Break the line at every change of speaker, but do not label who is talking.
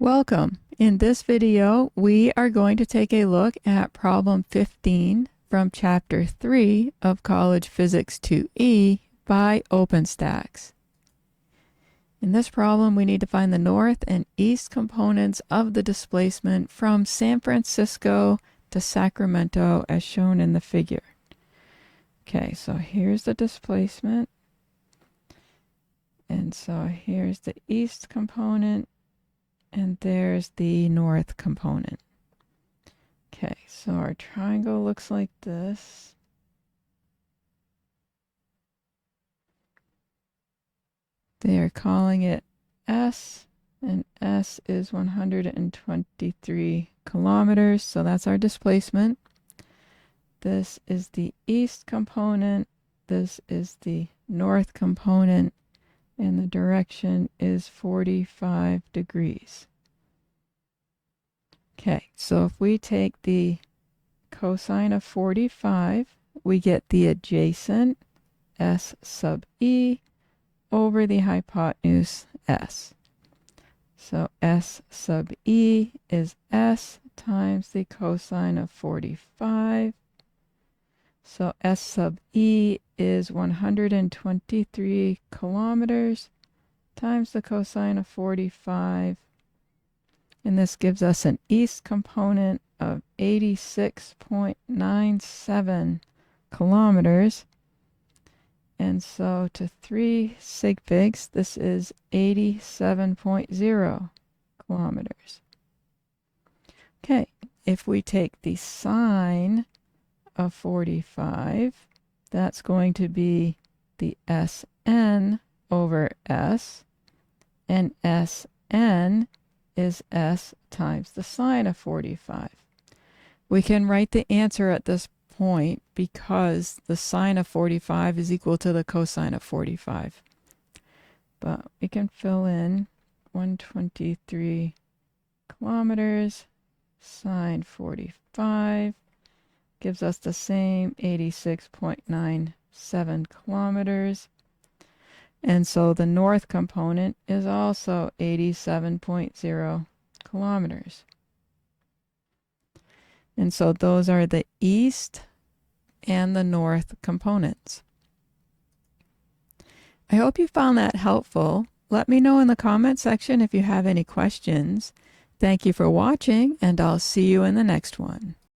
Welcome. In this video, we are going to take a look at problem 15 from Chapter 3 of College Physics 2E by OpenStax. In this problem, we need to find the north and east components of the displacement from San Francisco to Sacramento as shown in the figure. Okay, so here's the displacement. And so here's the east component. And there's the north component. Okay, so our triangle looks like this. They are calling it S, and S is 123 kilometers, so that's our displacement. This is the east component, this is the north component, and the direction is 45 degrees. Okay, so if we take the cosine of 45, we get the adjacent S sub E over the hypotenuse S. So S sub E is S times the cosine of 45. So S sub E is 123 kilometers times the cosine of 45. And this gives us an east component of 86.97 kilometers. And so to 3 sig figs, this is 87.0 kilometers. Okay, if we take the sine of 45, that's going to be the Sn over S, and Sn is S times the sine of 45. We can write the answer at this point because the sine of 45 is equal to the cosine of 45. But we can fill in 123 kilometers, sine 45, gives us the same 86.97 kilometers. And so the north component is also 87.0 kilometers. And so those are the east and the north components. I hope you found that helpful. Let me know in the comment section if you have any questions. Thank you for watching, and I'll see you in the next one.